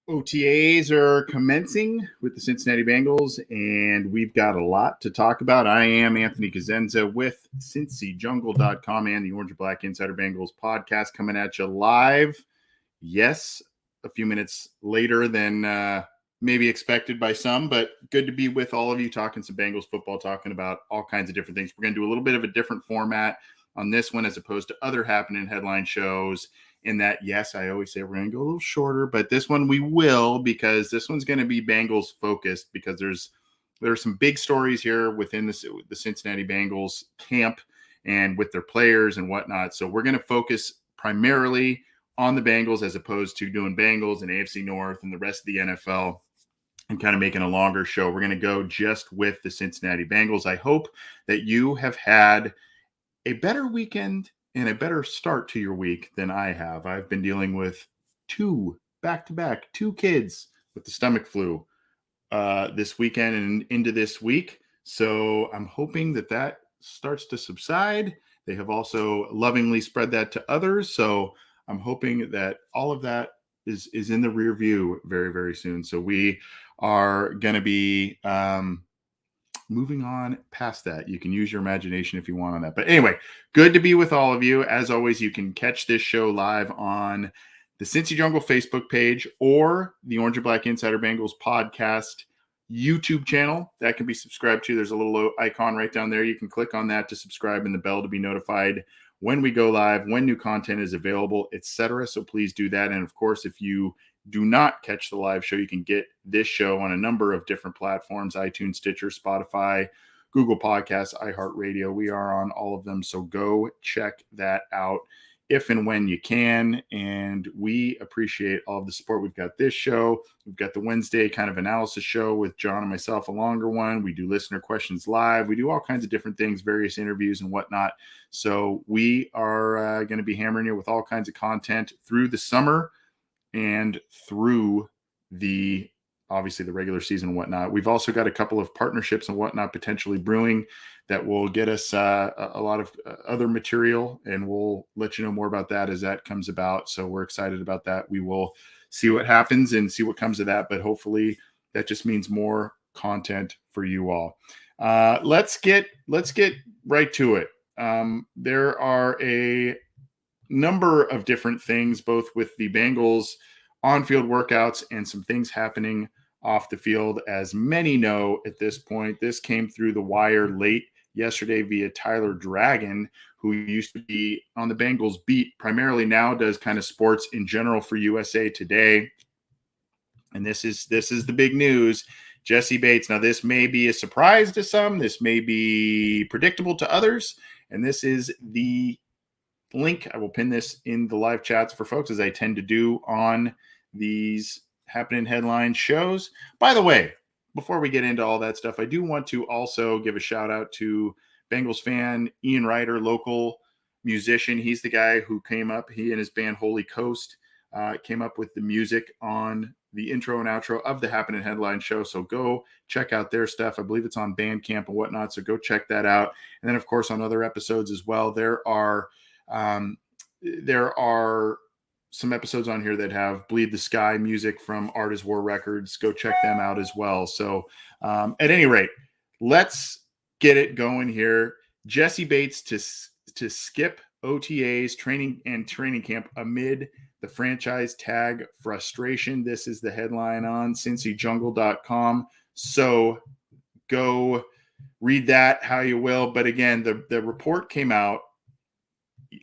OTAs are commencing with the Cincinnati Bengals, and we've got a lot to talk about. I am Anthony Cosenza with CincyJungle.com and the Orange and Black Insider Bengals podcast coming at you live. Yes, a few minutes later than maybe expected by some, but good to be with all of you talking some Bengals football, talking about all kinds of different things. We're going to do a little bit of a different format on this one as opposed to other Happenin headline shows. In that, yes, I always say we're going to go a little shorter, but this one we will, because this one's going to be Bengals focused, because there are some big stories here within the Cincinnati Bengals camp and with their players and whatnot. So we're going to focus primarily on the Bengals as opposed to doing Bengals and AFC North and the rest of the NFL and kind of making a longer show. We're going to go just with the Cincinnati Bengals. I hope that you have had a better weekend and a better start to your week than I have. I've been dealing with back-to-back kids with the stomach flu this weekend and into this week. So I'm hoping that starts to subside. They have also lovingly spread that to others. So I'm hoping that all of that is in the rear view very, very soon. So we are going to be moving on past that. You can use your imagination if you want on that. But anyway, good to be with all of you. As always, you can catch this show live on the Cincy Jungle Facebook page or the Orange and Black Insider Bengals podcast YouTube channel. That can be subscribed to. There's a little icon right down there. You can click on that to subscribe and the bell to be notified when we go live, when new content is available, etc. So please do that. And of course, if you do not catch the live show, you can get this show on a number of different platforms: iTunes, Stitcher, Spotify, Google Podcasts, iHeartRadio. We are on all of them. So go check that out if and when you can. And we appreciate all of the support. We've got this show. We've got the Wednesday kind of analysis show with John and myself, a longer one. We do listener questions live. We do all kinds of different things, various interviews and whatnot. So we are going to be hammering you with all kinds of content through the summer and through obviously the regular season and whatnot. We've also got a couple of partnerships and whatnot potentially brewing that will get us a lot of other material, and we'll let you know more about that as that comes about. So we're excited about that. We will see what happens and see what comes of that, but hopefully that just means more content for you all. Let's get right to it. There are a number of different things, both with the Bengals on-field workouts and some things happening off the field. As many know at this point, this came through the wire late yesterday via Tyler Dragon, who used to be on the Bengals beat, primarily now does kind of sports in general for USA Today. And this is the big news. Jesse Bates. Now, this may be a surprise to some. This may be predictable to others. And this is the link. I will pin this in the live chats for folks, as I tend to do on these Happenin headline shows. By the way, before we get into all that stuff, I do want to also give a shout out to Bengals fan Ian Ryder, local musician. He's the guy who came up, he and his band Holy Coast came up with the music on the intro and outro of the Happenin headline show. So go check out their stuff. I believe it's on Bandcamp and whatnot. So go check that out. And then, of course, on other episodes as well, there are some episodes on here that have Bleed the Sky music from Art is War Records. Go check them out as well. So at any rate, let's get it going here. Jesse Bates to skip OTAs training camp amid the franchise tag frustration. This is the headline on CincyJungle.com. So go read that how you will. But again, the report came out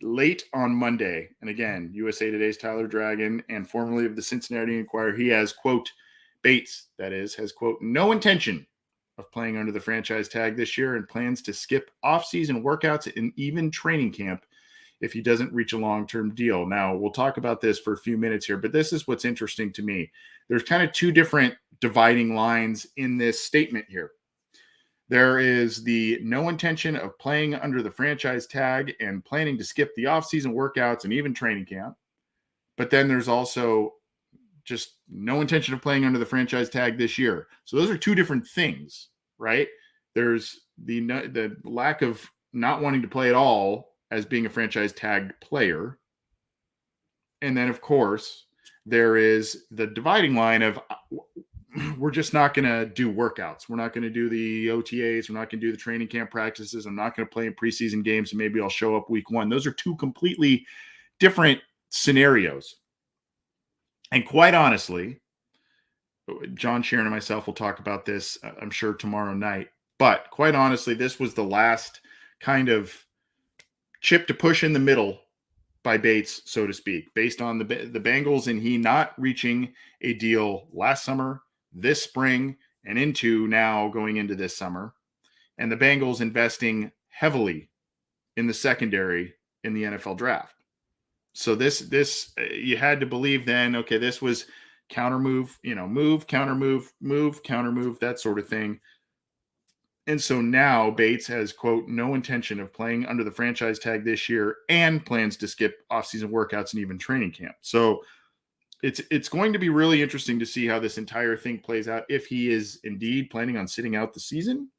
late on Monday. And again, USA Today's Tyler Dragon, and formerly of the Cincinnati Enquirer, he has, quote, Bates, that is, has, quote, no intention of playing under the franchise tag this year and plans to skip off-season workouts and even training camp if he doesn't reach a long-term deal. Now, we'll talk about this for a few minutes here, but this is what's interesting to me. There's kind of two different dividing lines in this statement here. There is the no intention of playing under the franchise tag and planning to skip the offseason workouts and even training camp. But then there's also just no intention of playing under the franchise tag this year. So those are two different things, right? There's the lack of not wanting to play at all as being a franchise tag player. And then, of course, there is the dividing line of we're just not going to do workouts. We're not going to do the OTAs. We're not going to do the training camp practices. I'm not going to play in preseason games, and maybe I'll show up week 1. Those are two completely different scenarios. And quite honestly, John Sharon and myself will talk about this, I'm sure, tomorrow night. But quite honestly, this was the last kind of chip to push in the middle by Bates, so to speak, based on the Bengals and he not reaching a deal last summer, this spring, and into now going into this summer, and the Bengals investing heavily in the secondary in the NFL draft. So this you had to believe then, okay, this was counter move, move, counter move, move, counter move, that sort of thing. And so now Bates has, quote, no intention of playing under the franchise tag this year and plans to skip offseason workouts and even training camp. So it's going to be really interesting to see how this entire thing plays out, if he is indeed planning on sitting out the season,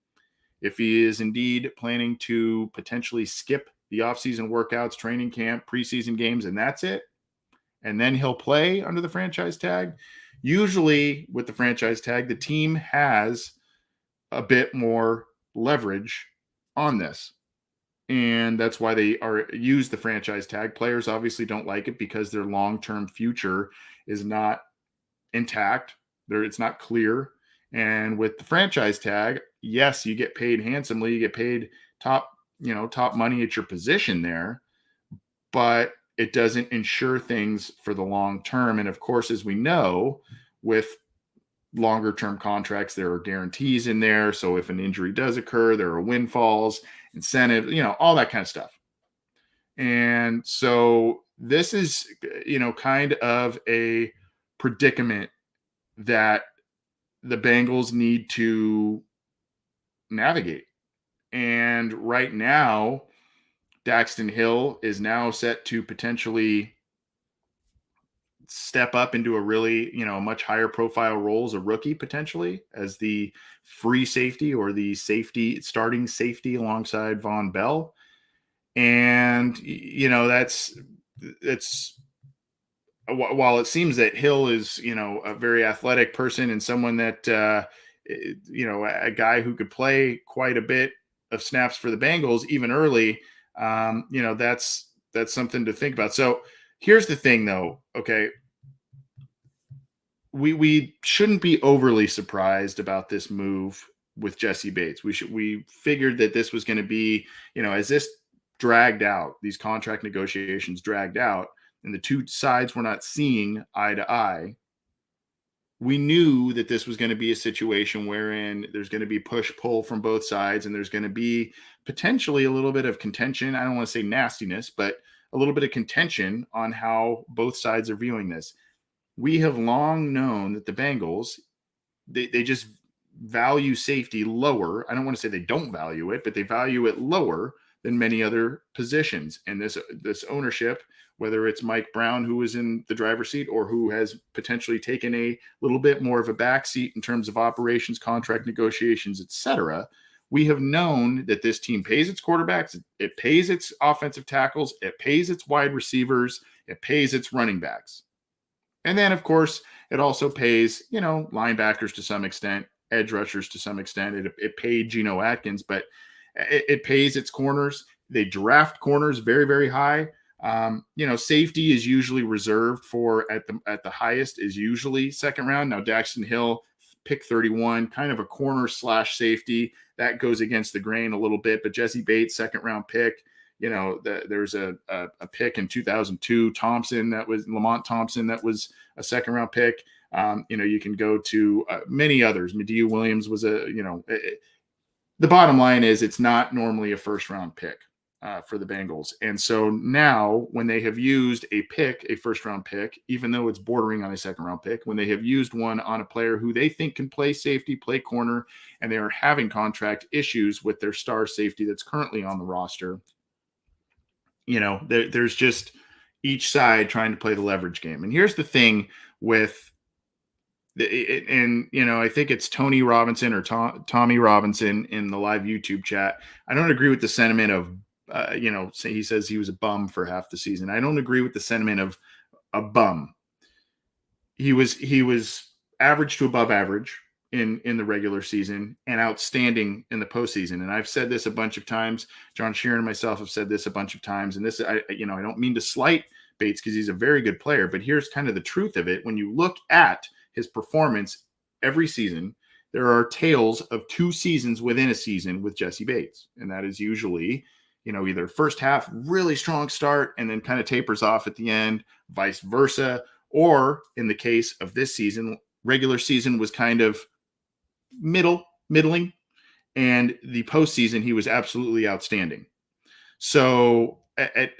if he is indeed planning to potentially skip the offseason workouts, training camp, preseason games, and that's it. And then he'll play under the franchise tag. Usually with the franchise tag, the team has a bit more leverage on this. And that's why they use the franchise tag. Players obviously don't like it because their long-term future is not intact. It's not clear. And with the franchise tag, yes, you get paid handsomely. You get paid top money at your position there, but it doesn't ensure things for the long term. And of course, as we know, with longer term contracts, there are guarantees in there. So if an injury does occur, there are windfalls, incentive, all that kind of stuff. And so this is, kind of a predicament that the Bengals need to navigate. And right now, Daxton Hill is now set to potentially step up into a really, much higher profile role as a rookie, potentially as the free safety or the starting safety alongside Von Bell. And, that's while it seems that Hill is, a very athletic person and someone that, a guy who could play quite a bit of snaps for the Bengals, even early, that's something to think about. So here's the thing, though. Okay. We shouldn't be overly surprised about this move with Jesse Bates. We figured that this was going to be, as this dragged out, these contract negotiations dragged out, and the two sides were not seeing eye to eye, we knew that this was going to be a situation wherein there's going to be push-pull from both sides, and there's going to be potentially a little bit of contention. I don't want to say nastiness, but a little bit of contention on how both sides are viewing this. We have long known that the Bengals, they just value safety lower. I don't want to say they don't value it, but they value it lower than many other positions. And this ownership, whether it's Mike Brown, who is in the driver's seat, or who has potentially taken a little bit more of a backseat in terms of operations, contract negotiations, etc., we have known that this team pays its quarterbacks, it pays its offensive tackles, it pays its wide receivers, it pays its running backs. And then, of course, it also pays, linebackers to some extent, edge rushers to some extent. It paid Geno Atkins, but it pays its corners. They draft corners very, very high. Safety is usually reserved for at the highest is usually second round. Now, Daxton Hill, pick 31, kind of a corner / safety. That goes against the grain a little bit, but Jesse Bates, second round pick. There's a pick in 2002, Lamont Thompson, that was a second round pick. You can go to many others. Mediu Williams was the bottom line is it's not normally a first round pick for the Bengals. And so now when they have used a first round pick, even though it's bordering on a second round pick, when they have used one on a player who they think can play safety, play corner, and they are having contract issues with their star safety that's currently on the roster, there's just each side trying to play the leverage game. And here's the thing with I think it's Tony Robinson or Tommy Robinson in the live YouTube chat. I don't agree with the sentiment of, he says he was a bum for half the season. I don't agree with the sentiment of a bum. he was average to above average in the regular season and outstanding in the postseason. And I've said this a bunch of times. John Sheeran and myself have said this a bunch of times. And this, I don't mean to slight Bates because he's a very good player, but here's kind of the truth of it. When you look at his performance every season, there are tales of 2 seasons within a season with Jesse Bates. And that is usually, either first half, really strong start, and then kind of tapers off at the end, vice versa. Or in the case of this season, regular season was kind of middling, and the postseason he was absolutely outstanding. So at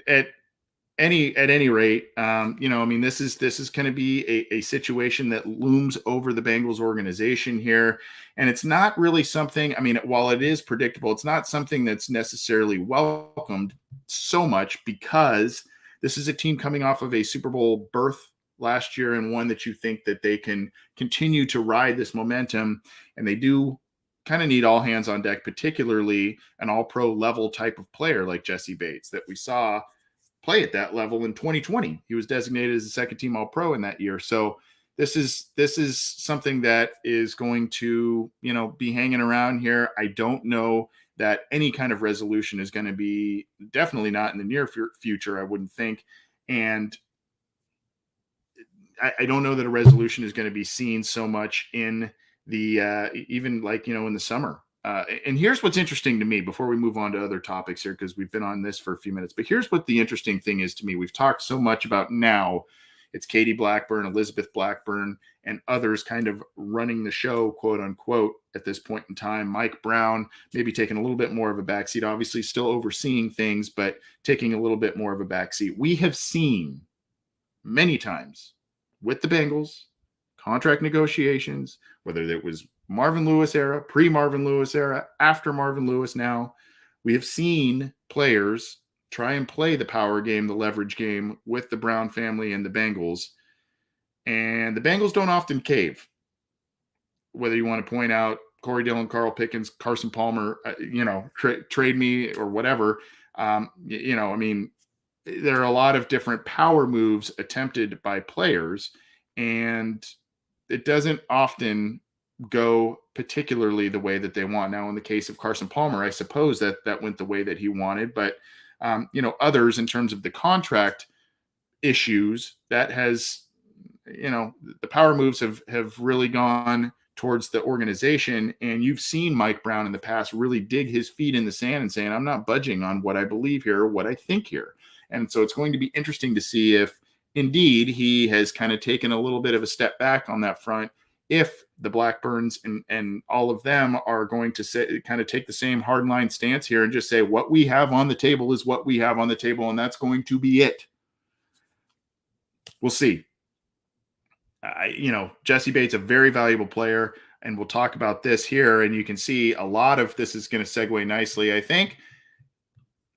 any rate, this is going to be a situation that looms over the Bengals organization here, and it's not really something. While it is predictable, it's not something that's necessarily welcomed so much because this is a team coming off of a Super Bowl berth last year and one that you think that they can continue to ride this momentum, and they do kind of need all hands on deck, particularly an all-pro level type of player like Jesse Bates that we saw play at that level in 2020. He was designated as a second-team all-pro in that year. So this is something that is going to, be hanging around here. I don't know that any kind of resolution is going to be, definitely not in the near future, I wouldn't think. And I don't know that a resolution is going to be seen so much in the even in the summer. And here's what's interesting to me before we move on to other topics here, because we've been on this for a few minutes. But here's what the interesting thing is to me. We've talked so much about now. It's Katie Blackburn, Elizabeth Blackburn, and others kind of running the show, quote unquote, at this point in time. Mike Brown maybe taking a little bit more of a backseat, obviously still overseeing things, but taking a little bit more of a backseat. We have seen many times with the Bengals, contract negotiations, whether it was Marvin Lewis era, pre-Marvin Lewis era, after Marvin Lewis now, we have seen players try and play the power game, the leverage game with the Brown family and the Bengals. And the Bengals don't often cave. Whether you want to point out Corey Dillon, Carl Pickens, Carson Palmer, trade me or whatever, there are a lot of different power moves attempted by players, and it doesn't often go particularly the way that they want. Now, in the case of Carson Palmer, I suppose that went the way that he wanted, but others in terms of the contract issues, that has, the power moves have really gone towards the organization. And you've seen Mike Brown in the past really dig his feet in the sand and saying, I'm not budging on what I believe here, or what I think here. And so it's going to be interesting to see if indeed he has kind of taken a little bit of a step back on that front, if the Blackburns and all of them are going to kind of take the same hardline stance here and just say what we have on the table is what we have on the table, and that's going to be it. We'll see. Jesse Bates, a very valuable player, and we'll talk about this here, and you can see a lot of this is going to segue nicely, I think.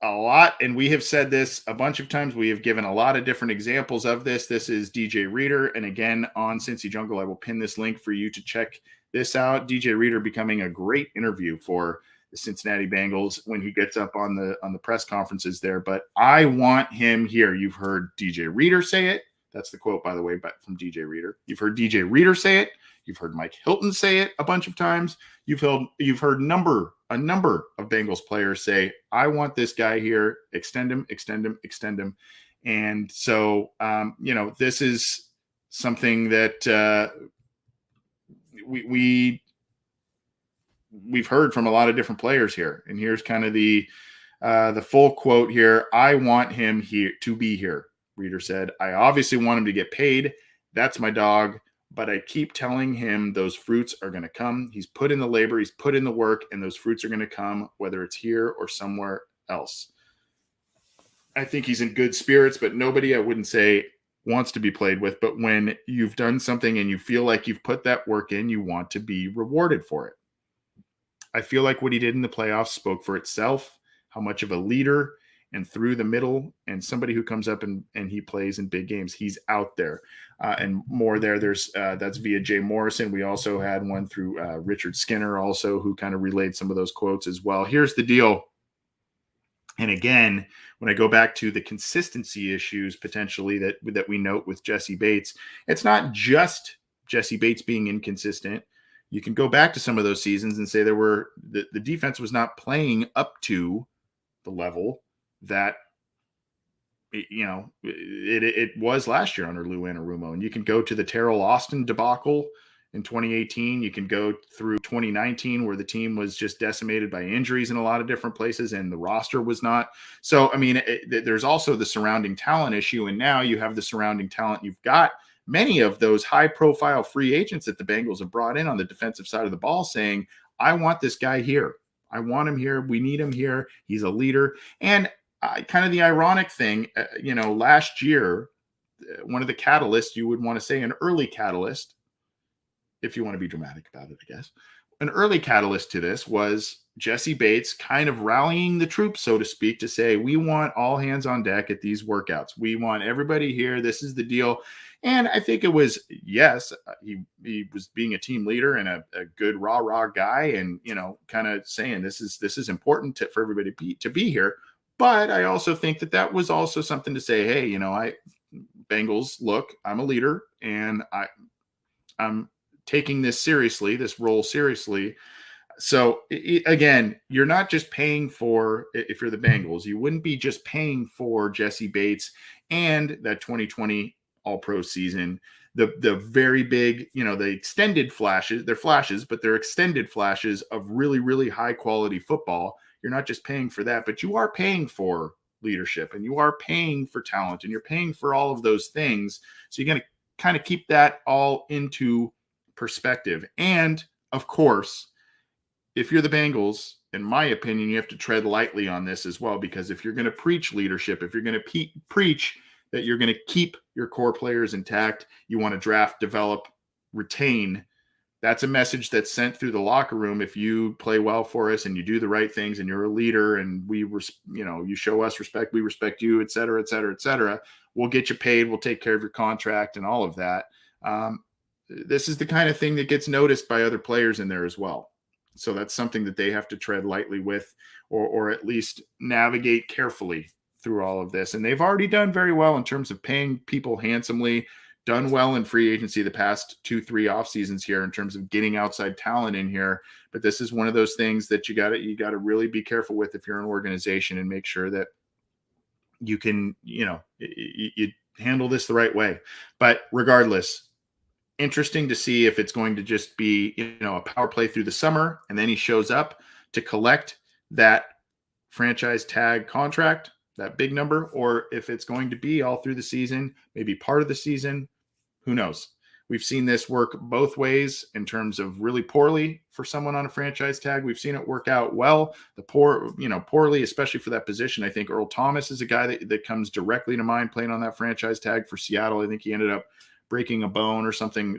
A lot, and we have said this a bunch of times. We have given a lot of different examples of this. This is DJ Reader, and again, on Cincy Jungle, I will pin this link for you to check this out. DJ Reader becoming a great interview for the Cincinnati Bengals when he gets up on the press conferences there. But I want him here. You've heard DJ Reader say it. That's the quote, by the way, but from DJ Reader. You've heard DJ Reader say it. You've heard Mike Hilton say it a bunch of times. You've heard a number of Bengals players say, I want this guy here, extend him. And so, this is something that we've heard from a lot of different players here. And here's kind of the full quote here. I want him here to be here. Reader said, I obviously want him to get paid. That's my dog. But I keep telling him those fruits are going to come. He's put in the labor, he's put in the work, and those fruits are going to come, whether it's here or somewhere else. I think he's in good spirits, but nobody, I wouldn't say, wants to be played with. But when you've done something and you feel like you've put that work in, you want to be rewarded for it. I feel like what he did in the playoffs spoke for itself, how much of a leader and through the middle, and somebody who comes up and he plays in big games. He's out there and more there. There's that's via Jay Morrison. We also had one through Richard Skinner also, who kind of relayed some of those quotes as well. Here's the deal. And again, when I go back to the consistency issues potentially that we note with Jesse Bates, it's not just Jesse Bates being inconsistent. You can go back to some of those seasons and say the defense was not playing up to the level that it was last year under Lou Anarumo. And you can go to the Terrell Austin debacle in 2018. You can go through 2019 where the team was just decimated by injuries in a lot of different places and the roster was not. So, I mean, there's also the surrounding talent issue. And now you have the surrounding talent. You've got many of those high profile free agents that the Bengals have brought in on the defensive side of the ball saying, I want this guy here. I want him here. We need him here. He's a leader. And kind of the ironic thing, last year, one of the catalysts, you would want to say an early catalyst, if you want to be dramatic about it, I guess, an early catalyst to this was Jesse Bates kind of rallying the troops, so to speak, to say, we want all hands on deck at these workouts. We want everybody here. This is the deal. And I think it was, yes, he was being a team leader and a good rah-rah guy and, kind of saying this is important for everybody to be here. But I also think that was also something to say, hey, Bengals, look, I'm a leader and I'm taking this seriously, this role seriously. So again, you're not just paying for, if you're the Bengals, you wouldn't be just paying for Jesse Bates and that 2020 All-Pro season, the very big, the extended flashes, they're flashes, but they're extended flashes of really, really high quality football. You're not just paying for that, but you are paying for leadership and you are paying for talent and you're paying for all of those things. So you're going to kind of keep that all into perspective. And of course, if you're the Bengals, in my opinion, you have to tread lightly on this as well, because if you're going to preach leadership, if you're going to preach that you're going to keep your core players intact, you want to draft, develop, retain, that's a message that's sent through the locker room. If you play well for us and you do the right things and you're a leader and you show us respect, we respect you, et cetera, et cetera, et cetera, we'll get you paid. We'll take care of your contract and all of that. This is the kind of thing that gets noticed by other players in there as well. So that's something that they have to tread lightly with, or at least navigate carefully through all of this. And they've already done very well in terms of paying people handsomely, done well in free agency the past 2-3 off seasons here in terms of getting outside talent in here. But this is one of those things that you got to really be careful with if you're an organization and make sure that you can, you handle this the right way. But regardless, interesting to see if it's going to just be, a power play through the summer and then he shows up to collect that franchise tag contract, that big number, or if it's going to be all through the season, maybe part of the season, who knows? We've seen this work both ways in terms of really poorly for someone on a franchise tag. We've seen it work out well, poorly, especially for that position. I think Earl Thomas is a guy that comes directly to mind playing on that franchise tag for Seattle. I think he ended up breaking a bone or something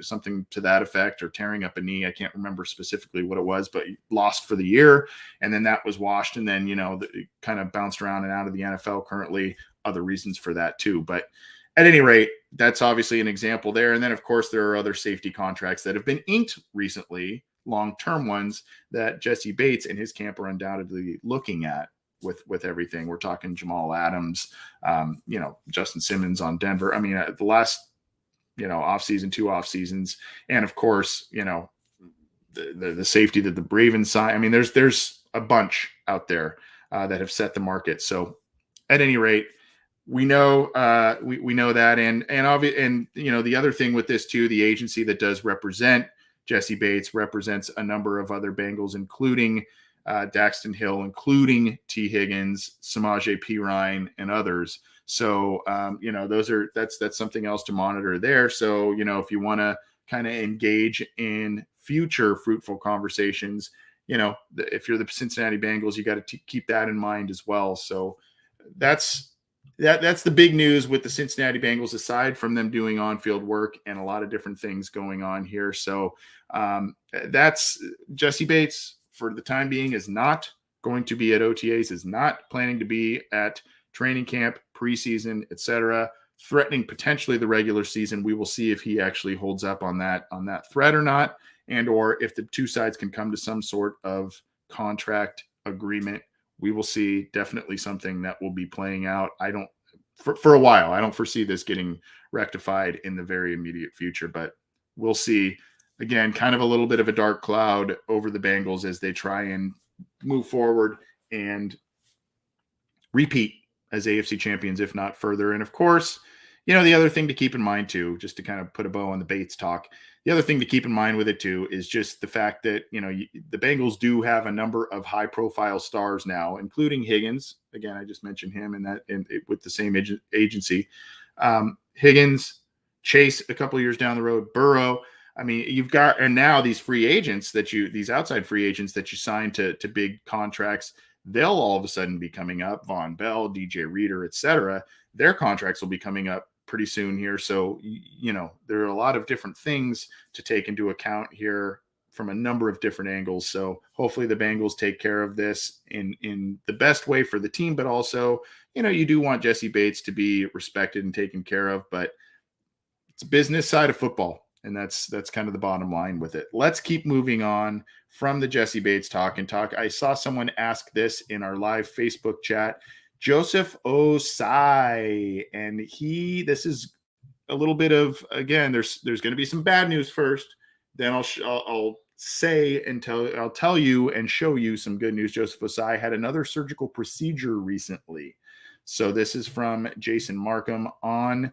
to that effect, or tearing up a knee. I can't remember specifically what it was, but he lost for the year. And then that was washed. And then, it kind of bounced around and out of the NFL currently, other reasons for that too. But at any rate, that's obviously an example there. And then of course there are other safety contracts that have been inked recently, long-term ones that Jesse Bates and his camp are undoubtedly looking at with everything. We're talking Jamal Adams, Justin Simmons on Denver. I mean, the last, off season, 2 off seasons. And of course, the safety that the Ravens signed. I mean, there's a bunch out there that have set the market. So at any rate, we know we know that. And the other thing with this too, the agency that does represent Jesse Bates represents a number of other Bengals, including Daxton Hill, including T. Higgins, Samaje Perine, and others. So, that's something else to monitor there. So, if you want to kind of engage in future fruitful conversations, if you're the Cincinnati Bengals, you got to keep that in mind as well. So that's the big news with the Cincinnati Bengals, aside from them doing on-field work and a lot of different things going on here. So that's Jesse Bates for the time being is not going to be at OTAs, is not planning to be at training camp, preseason, etc., threatening potentially the regular season. We will see if he actually holds up on that threat or not, and or if the two sides can come to some sort of contract agreement we will see. Definitely something that will be playing out. I don't for a while. I don't foresee this getting rectified in the very immediate future, but we'll see. Again, kind of a little bit of a dark cloud over the Bengals as they try and move forward and repeat as AFC champions, if not further. And of course, the other thing to keep in mind too, just to kind of put a bow on the Bates talk, the other thing to keep in mind with it too is just the fact that, the Bengals do have a number of high profile stars now, including Higgins. Again, I just mentioned him with the same agency. Higgins, Chase a couple years down the road, Burrow. I mean, you've got, and now these free agents these outside free agents that you sign to big contracts, they'll all of a sudden be coming up. Von Bell, DJ Reader, etc. Their contracts will be coming up pretty soon here. So, there are a lot of different things to take into account here from a number of different angles. So hopefully the Bengals take care of this in the best way for the team, but also, you do want Jesse Bates to be respected and taken care of, but it's a business side of football. And that's kind of the bottom line with it. Let's keep moving on from the Jesse Bates talk. I saw someone ask this in our live Facebook chat, Joseph Ossai. And this is a little bit of, again, there's going to be some bad news first. Then I'll say I'll tell you and show you some good news. Joseph Ossai had another surgical procedure recently. So this is from Jason Markham on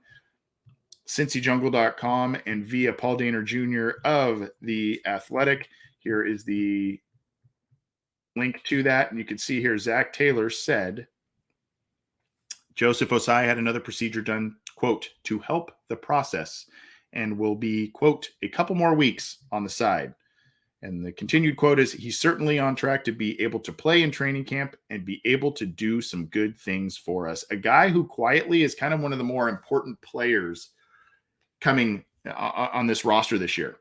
CincyJungle.com and via Paul Dehner Jr. of The Athletic. Here is the link to that. And you can see here, Zach Taylor said, Joseph Ossai had another procedure done, quote, to help the process and will be, quote, a couple more weeks on the side. And the continued quote is, he's certainly on track to be able to play in training camp and be able to do some good things for us. A guy who quietly is kind of one of the more important players coming on this roster this year.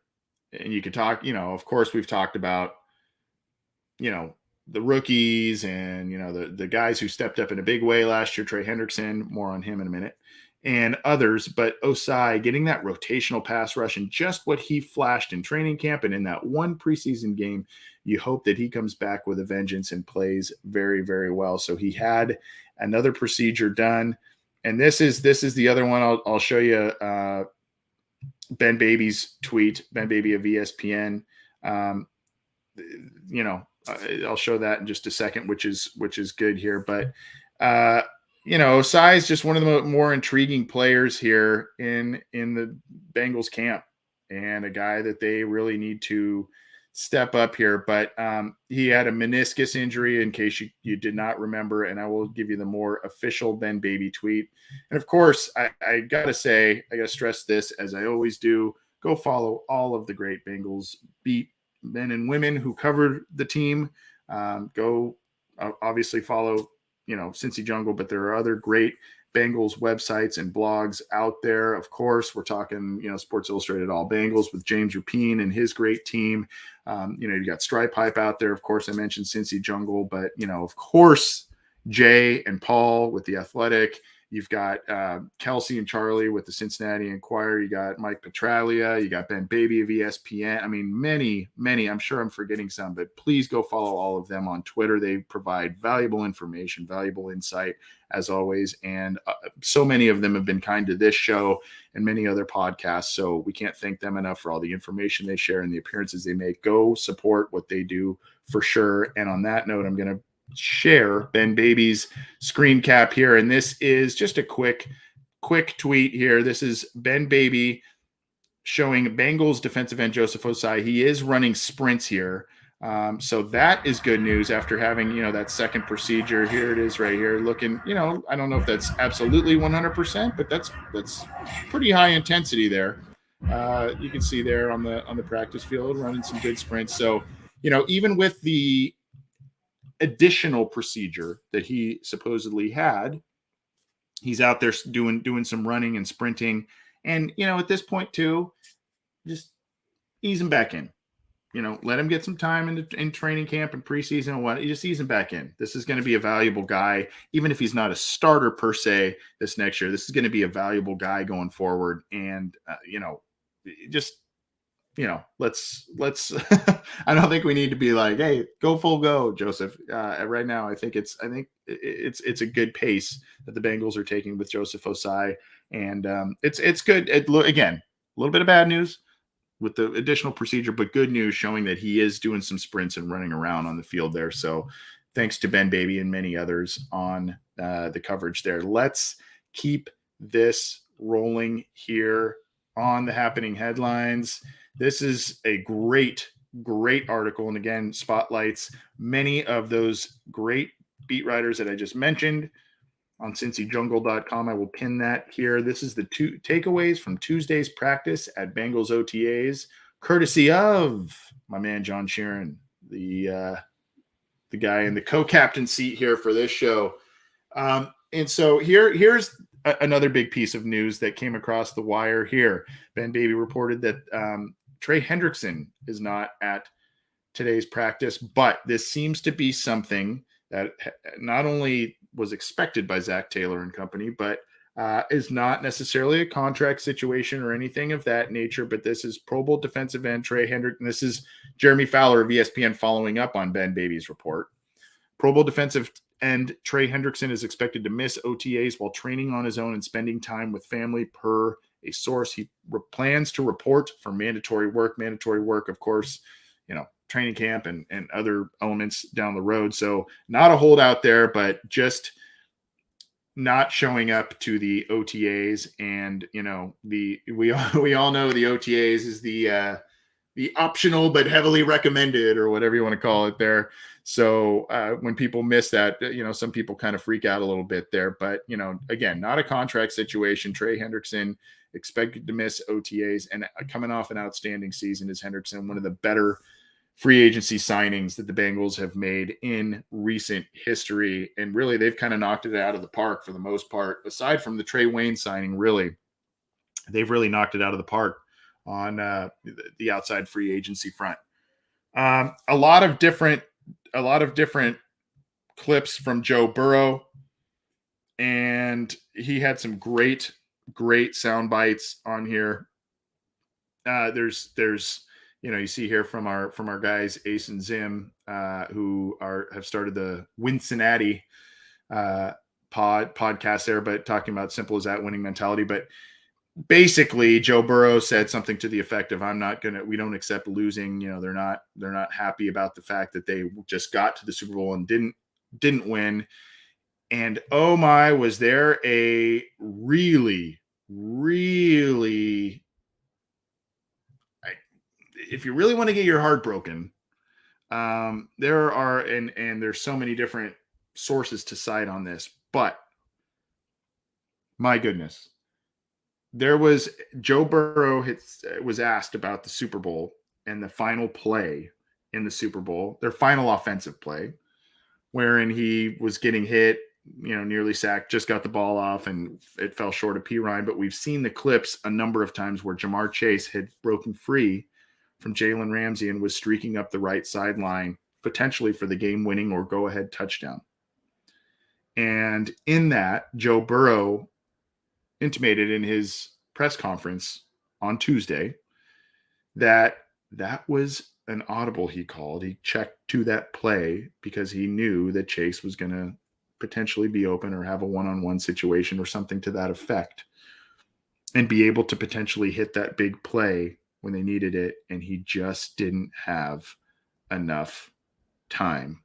And you could talk, of course we've talked about, the rookies and, the guys who stepped up in a big way last year, Trey Hendrickson, more on him in a minute, and others, but Ossai getting that rotational pass rush and just what he flashed in training camp and in that one preseason game, you hope that he comes back with a vengeance and plays very, very well. So he had another procedure done. And this is the other one I'll show you, Ben Baby's tweet, Ben Baby of ESPN. I'll show that in just a second, which is good here. But Ossai is just one of the more intriguing players here in the Bengals camp, and a guy that they really need to step up here. But he had a meniscus injury, in case you did not remember, and I will give you the more official Ben Baby tweet. And of course, I gotta stress this, as I always do, go follow all of the great Bengals beat men and women who covered the team. Go obviously follow Cincy Jungle, but there are other great Bengals websites and blogs out there. Of course, we're talking, Sports Illustrated All Bengals with James Rapine and his great team. You got Stripe Hype out there. Of course, I mentioned Cincy Jungle, but, of course, Jay and Paul with The Athletic. You've got Kelsey and Charlie with the Cincinnati Enquirer. You got Mike Petraglia. You got Ben Baby of ESPN. I mean, many, I'm sure I'm forgetting some, but please go follow all of them on Twitter. They provide valuable information, valuable insight, as always. And so many of them have been kind to this show and many other podcasts. So we can't thank them enough for all the information they share and the appearances they make. Go support what they do for sure. And on that note, I'm going to share Ben Baby's screen cap here, and this is just a quick tweet here. This is Ben Baby showing Bengals defensive end Joseph Ossai. He is running sprints here, so that is good news after having that second procedure. Here it is right here, looking, I don't know if that's absolutely 100%, but that's pretty high intensity there. You can see there on the practice field running some good sprints. So even with the additional procedure that he supposedly had, he's out there doing some running and sprinting. And, at this point too, just ease him back in, let him get some time in training camp and preseason and what, you just ease him back in. This is going to be a valuable guy, even if he's not a starter per se this next year. This is going to be a valuable guy going forward. And, just let's I don't think we need to be like, hey, go full go, Joseph. Right now, I think it's a good pace that the Bengals are taking with Joseph Ossai, and it's good. Again, a little bit of bad news with the additional procedure, but good news showing that he is doing some sprints and running around on the field there. So thanks to Ben Baby and many others on the coverage there. Let's keep this rolling here on the Happening headlines. This is a great article. And again, spotlights many of those great beat writers that I just mentioned on cincyjungle.com. I will pin that here. This is the 2 takeaways from Tuesday's practice at Bengals OTAs, courtesy of my man John Sheeran, the guy in the co-captain seat here for this show. And so here's another big piece of news that came across the wire here. Ben Baby reported that Trey Hendrickson is not at today's practice, but this seems to be something that not only was expected by Zach Taylor and company, but is not necessarily a contract situation or anything of that nature. But this is Pro Bowl defensive end Trey Hendrickson. This is Jeremy Fowler of ESPN following up on Ben Baby's report. Pro Bowl defensive end Trey Hendrickson is expected to miss OTAs while training on his own and spending time with family, per a source. He plans to report for mandatory work. Mandatory work, of course, training camp and other elements down the road. So not a holdout there, but just not showing up to the OTAs. And, we all know the OTAs is the optional but heavily recommended, or whatever you want to call it there. So when people miss that, some people kind of freak out a little bit there. But, again, not a contract situation. Trey Hendrickson expected to miss OTAs, and coming off an outstanding season is Hendrickson, one of the better free agency signings that the Bengals have made in recent history. And really, they've kind of knocked it out of the park for the most part. Aside from the Trey Wayne signing, really, they've really knocked it out of the park on the outside free agency front. A lot of different clips from Joe Burrow, and he had some great sound bites on here. There's you see here from our guys Ace and Zim, who have started the Cincinnati podcast there, but talking about simple as that, winning mentality. But basically, Joe Burrow said something to the effect of, we don't accept losing. They're not happy about the fact that they just got to the Super Bowl and didn't win. And oh my, was there a really, if you really want to get your heart broken, there are, and there's so many different sources to cite on this, but my goodness, there was Joe Burrow was asked about the Super Bowl and the final play in the Super Bowl, their final offensive play, wherein he was getting hit, nearly sacked, just got the ball off, and it fell short of P. Ryan. But we've seen the clips a number of times where Jamar Chase had broken free from Jalen Ramsey and was streaking up the right sideline, potentially for the game-winning or go-ahead touchdown. And in that, Joe Burrow intimated in his press conference on Tuesday that was an audible he called. He checked to that play because he knew that Chase was going to potentially be open or have a one-on-one situation or something to that effect, and be able to potentially hit that big play when they needed it, and he just didn't have enough time.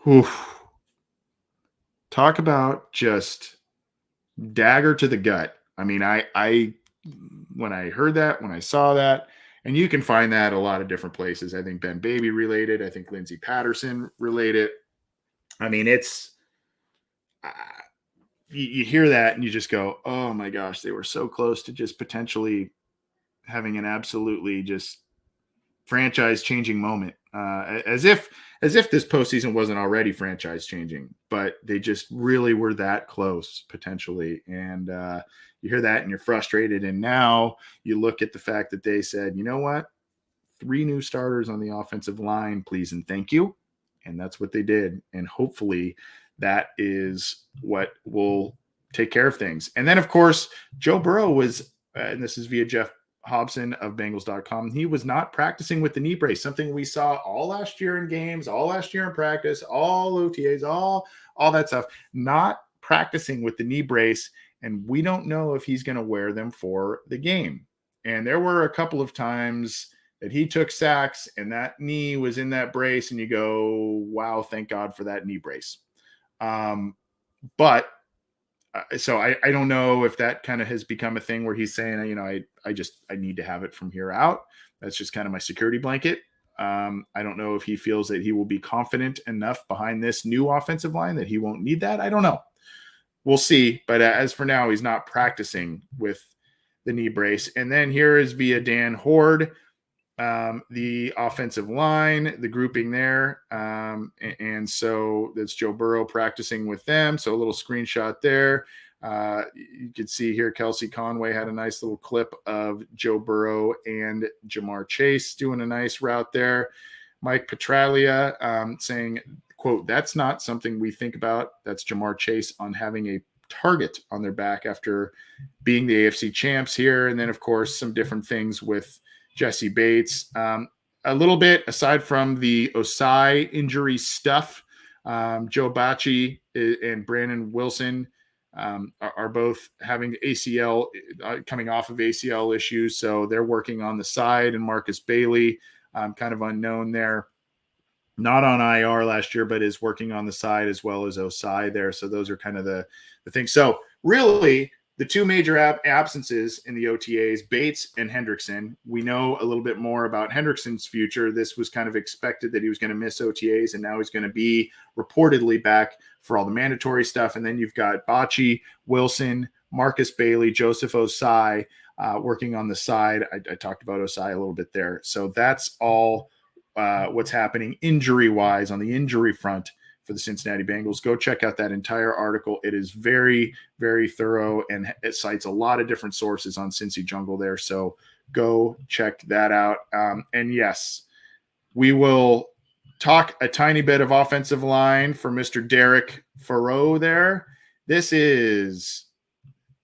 Oof. Talk about just dagger to the gut. I mean, I when I heard that, when I saw that, and you can find that a lot of different places. I think Ben Baby related. I think Lindsey Patterson related. I mean, it's you hear that and you just go, oh my gosh, they were so close to just potentially having an absolutely just franchise changing moment, as if this postseason wasn't already franchise changing, but they just really were that close potentially. And you hear that and you're frustrated. And now you look at the fact that they said, you know what, 3 new starters on the offensive line, please and thank you. And that's what they did. And hopefully that is what will take care of things. And then, of course, Joe Burrow was, and this is via Jeff Hobson of Bengals.com. He was not practicing with the knee brace, something we saw all last year in games, all last year in practice, all OTAs, all that stuff, not practicing with the knee brace. And we don't know if he's going to wear them for the game. And there were a couple of times that he took sacks and that knee was in that brace, and you go, wow, thank God for that knee brace. But so I don't know if that kind of has become a thing where he's saying, I need to have it from here out. That's just kind of my security blanket. I don't know if he feels that he will be confident enough behind this new offensive line that he won't need that. I don't know. We'll see. But as for now, he's not practicing with the knee brace. And then here is via Dan Horde, the offensive line, the grouping there. And so that's Joe Burrow practicing with them. So a little screenshot there. You can see here, Kelsey Conway had a nice little clip of Joe Burrow and Jamar Chase doing a nice route there. Mike Petraglia saying, quote, "That's not something we think about." That's Jamar Chase on having a target on their back after being the AFC champs here. And then, of course, some different things with Jesse Bates. A little bit aside from the Ossai injury stuff, Joe Bacci and Brandon Wilson are both having ACL, coming off of ACL issues. So they're working on the side, and Marcus Bailey, kind of unknown there, not on IR last year, but is working on the side as well as Ossai there. So those are kind of the things. So really, the two major absences in the OTAs, Bates and Hendrickson. We know a little bit more about Hendrickson's future. This was kind of expected that he was going to miss OTAs, and now he's going to be reportedly back for all the mandatory stuff. And then you've got Bacci, Wilson, Marcus Bailey, Joseph Ossai working on the side. I talked about Ossai a little bit there. So that's all what's happening injury-wise on the injury front for the Cincinnati Bengals. Go check out that entire article. It is very, very thorough, and it cites a lot of different sources on Cincy Jungle there. So go check that out. And yes, we will talk a tiny bit of offensive line for Mr. Derek Farrow there. This is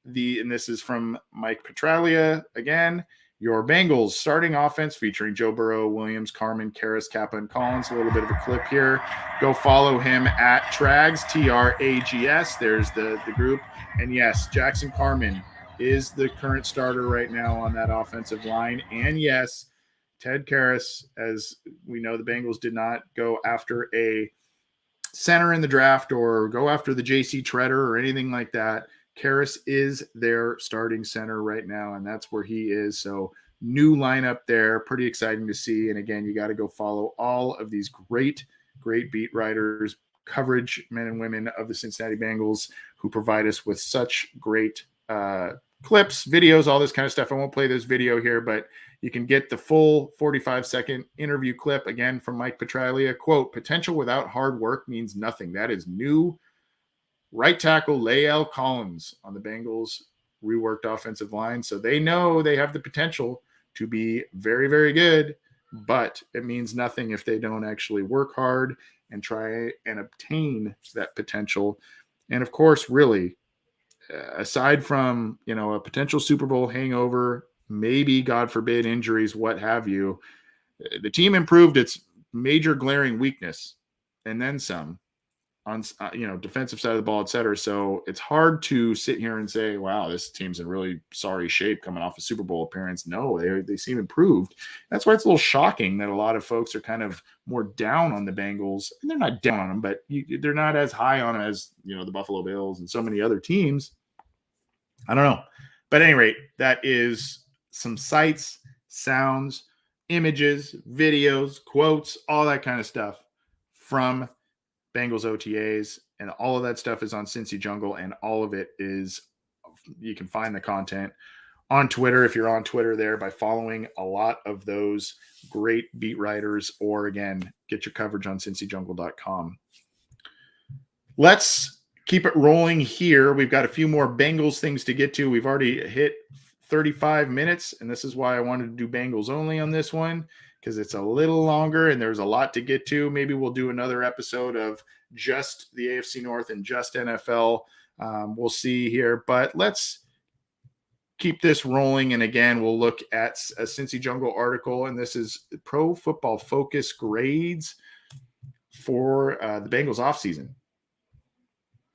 from Mike Petraglia again. Your Bengals starting offense featuring Joe Burrow, Williams, Carmen, Karras, Kappa, and Collins. A little bit of a clip here. Go follow him at Trags, Trags. There's the group. And yes, Jackson Carman is the current starter right now on that offensive line. And yes, Ted Karras, as we know, the Bengals did not go after a center in the draft or go after the J.C. Treader or anything like that. Karras is their starting center right now, and that's where he is. So new lineup there, pretty exciting to see. And again, you got to go follow all of these great beat writers, coverage men and women of the Cincinnati Bengals who provide us with such great clips, videos, all this kind of stuff. I won't play this video here, but you can get the full 45-second interview clip again from Mike Petraglia. Quote, "Potential without hard work means nothing." That is new right tackle Lael Collins on the Bengals reworked offensive line. So they know they have the potential to be very, very good, but it means nothing if they don't actually work hard and try and obtain that potential. And of course, really, aside from, a potential Super Bowl hangover, maybe, God forbid, injuries, what have you, the team improved its major glaring weakness and then some on defensive side of the ball, et cetera. So it's hard to sit here and say, wow, this team's in really sorry shape coming off a Super Bowl appearance. No, they seem improved. That's why it's a little shocking that a lot of folks are kind of more down on the Bengals. And they're not down on them, but they're not as high on them as, the Buffalo Bills and so many other teams. I don't know. But at any rate, that is some sights, sounds, images, videos, quotes, all that kind of stuff from Bengals OTAs, and all of that stuff is on Cincy Jungle, and all of it is, you can find the content on Twitter if you're on Twitter there by following a lot of those great beat writers, or again, get your coverage on cincyjungle.com. Let's keep it rolling here. We've got a few more Bengals things to get to. We've already hit 35 minutes, and this is why I wanted to do Bengals only on this one, because it's a little longer and there's a lot to get to. Maybe we'll do another episode of just the AFC North and just NFL. We'll see here, but let's keep this rolling. And again, we'll look at a Cincy Jungle article, and this is Pro Football Focus grades for the Bengals offseason.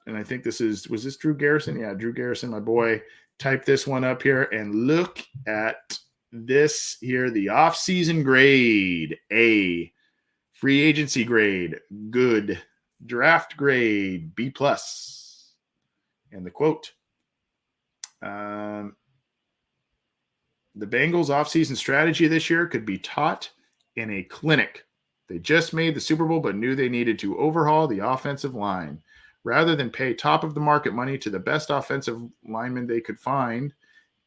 And I think was this Drew Garrison? Yeah, Drew Garrison, my boy, typed this one up here. And look at this here, the offseason grade, A. Free agency grade, good. Draft grade, B+. And the quote, the Bengals offseason strategy this year could be taught in a clinic. They just made the Super Bowl, but knew they needed to overhaul the offensive line. Rather than pay top of the market money to the best offensive linemen they could find,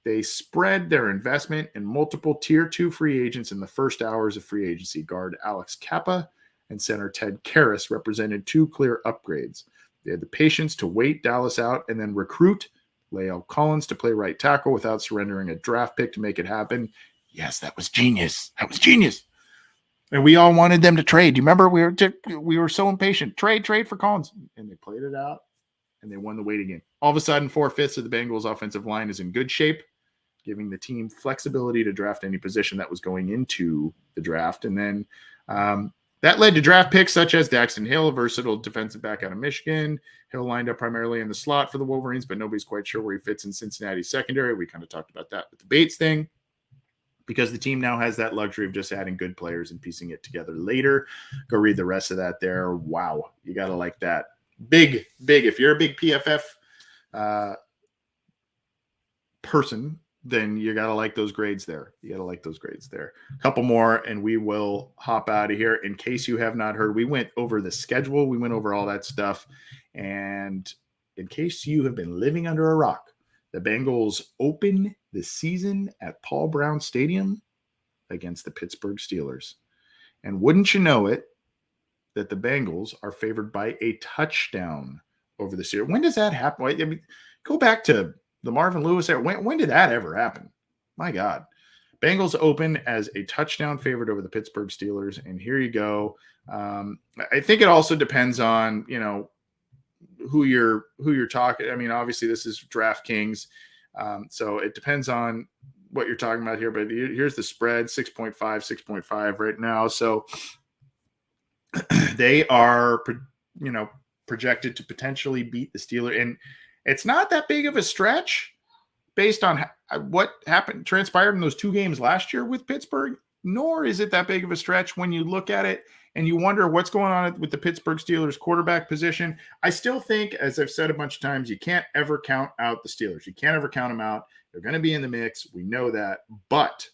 they spread their investment in multiple tier 2 free agents in the first hours of free agency. Guard Alex Kappa and center Ted Karras represented 2 clear upgrades. They had the patience to wait Dallas out and then recruit Lael Collins to play right tackle without surrendering a draft pick to make it happen. Yes, that was genius. That was genius. And we all wanted them to trade. Do you remember? We were so impatient. Trade for Collins. And they played it out, and they won the waiting game. All of a sudden, 4/5 of the Bengals' offensive line is in good shape, giving the team flexibility to draft any position that was going into the draft. And then that led to draft picks such as Daxton Hill, a versatile defensive back out of Michigan. Hill lined up primarily in the slot for the Wolverines, but nobody's quite sure where he fits in Cincinnati's secondary. We kind of talked about that with the Bates thing, because the team now has that luxury of just adding good players and piecing it together later. Go read the rest of that there. Wow. You got to like that. Big. If you're a big PFF person, then you got to like those grades there. A couple more, and we will hop out of here. In case you have not heard, we went over the schedule. We went over all that stuff. And in case you have been living under a rock, the Bengals open the season at Paul Brown Stadium against the Pittsburgh Steelers. And wouldn't you know it, that the Bengals are favored by a touchdown over the Steelers. When does that happen? I mean, go back to the Marvin Lewis era. When did that ever happen? My God. Bengals open as a touchdown favorite over the Pittsburgh Steelers. And here you go. I think it also depends on, who you're talking. I mean, obviously this is DraftKings. So it depends on what you're talking about here, but here's the spread, 6.5 right now. So they are, projected to potentially beat the Steelers. And it's not that big of a stretch based on what transpired in those 2 games last year with Pittsburgh, nor is it that big of a stretch when you look at it and you wonder what's going on with the Pittsburgh Steelers quarterback position. I still think, as I've said a bunch of times, you can't ever count out the Steelers. You can't ever count them out. They're going to be in the mix. We know that. But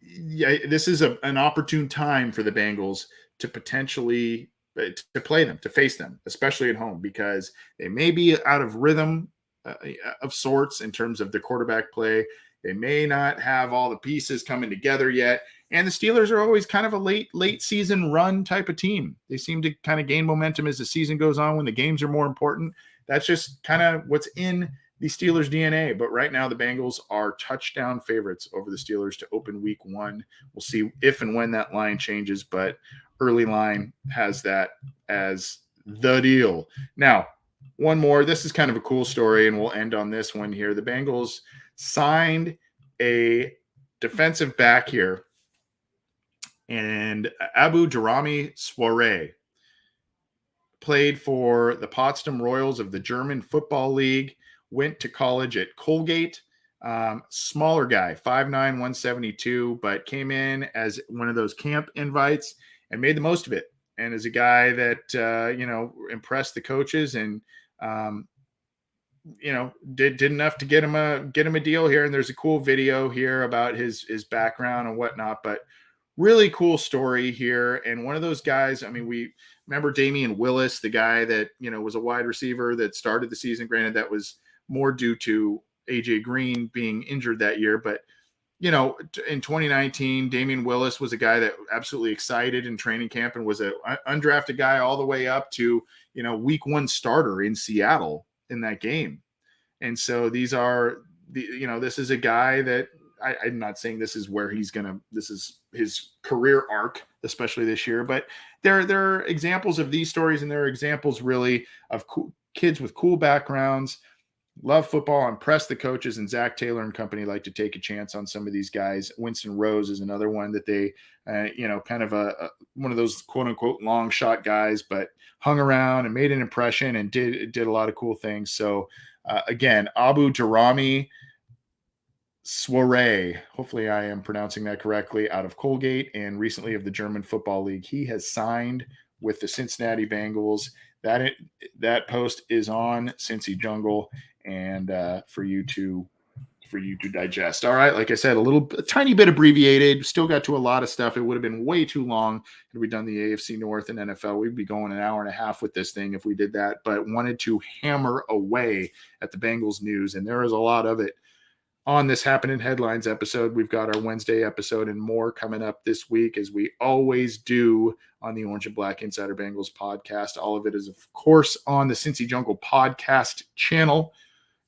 this is an opportune time for the Bengals to potentially to play them, to face them, especially at home, because they may be out of rhythm of sorts in terms of the quarterback play. They may not have all the pieces coming together yet. And the Steelers are always kind of a late season run type of team. They seem to kind of gain momentum as the season goes on when the games are more important. That's just kind of what's in the Steelers' DNA. But right now, the Bengals are touchdown favorites over the Steelers to open week 1. We'll see if and when that line changes, but early line has that as the deal. Now, one more. This is kind of a cool story, and we'll end on this one here. The Bengals signed a defensive back here, and Abu Jarami Soare played for the Potsdam Royals of the German Football League, went to college at Colgate. Smaller guy, 5'9", 172, but came in as one of those camp invites and made the most of it. And is a guy that, impressed the coaches and, did enough to get him a deal here. And there's a cool video here about his background and whatnot, but really cool story here. And one of those guys, I mean, we remember Damian Willis, the guy that, was a wide receiver that started the season. Granted, that was more due to AJ Green being injured that year. But, in 2019, Damian Willis was a guy that absolutely excited in training camp and was an undrafted guy all the way up to, week 1 starter in Seattle in that game. And so this is a guy that I'm not saying this is where this is his career arc, especially this year, but there are examples of these stories, and there are examples really of kids with cool backgrounds love football, impress the coaches, and Zach Taylor and company like to take a chance on some of these guys. Winston Rose is another one that they, kind of one of those quote unquote long shot guys, but hung around and made an impression and did a lot of cool things. So again, Abu Jarami Soiree, hopefully I am pronouncing that correctly, out of Colgate and recently of the German Football League. He has signed with the Cincinnati Bengals. That post is on Cincy Jungle and for you to digest. All right, like I said, a tiny bit abbreviated. Still got to a lot of stuff. It would have been way too long had we done the AFC North and NFL. We'd be going an hour and a half with this thing if we did that, but wanted to hammer away at the Bengals news, and there is a lot of it on this Happenin Headlines episode. We've got our Wednesday episode and more coming up this week, as we always do on the Orange and Black Insider Bengals podcast. All of it is, of course, on the Cincy Jungle podcast channel,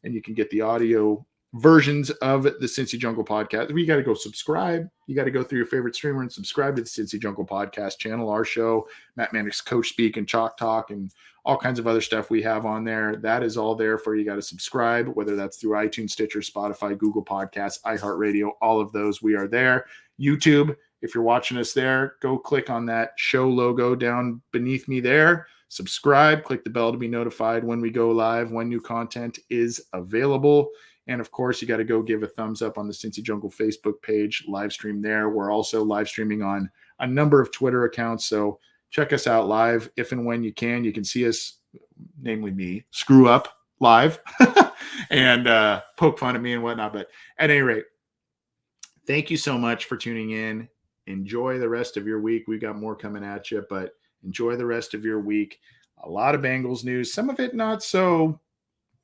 and you can get the audio versions of the Cincy Jungle podcast. You got to go subscribe. You got to go through your favorite streamer and subscribe to the Cincy Jungle podcast channel. Our show, Matt Manick's Coach Speak and Chalk Talk, and all kinds of other stuff we have on there. That is all there for you. Got to subscribe, whether that's through iTunes, Stitcher, Spotify, Google Podcasts, iHeartRadio, all of those. We are there. YouTube, if you're watching us there, go click on that show logo down beneath me there. Subscribe, click the bell to be notified when we go live, when new content is available. And of course, you got to go give a thumbs up on the Cincy Jungle Facebook page, live stream there. We're also live streaming on a number of Twitter accounts. So check us out live if and when you can. You can see us, namely me, screw up live and poke fun at me and whatnot. But at any rate, thank you so much for tuning in. Enjoy the rest of your week. We've got more coming at you, but enjoy the rest of your week. A lot of Bengals news, some of it not so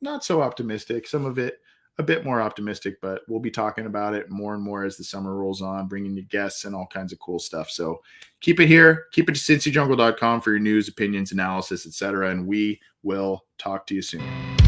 optimistic, some of it a bit more optimistic, but we'll be talking about it more and more as the summer rolls on, bringing you guests and all kinds of cool stuff. So keep it here. Keep it to cincyjungle.com for your news, opinions, analysis, etc. And we will talk to you soon.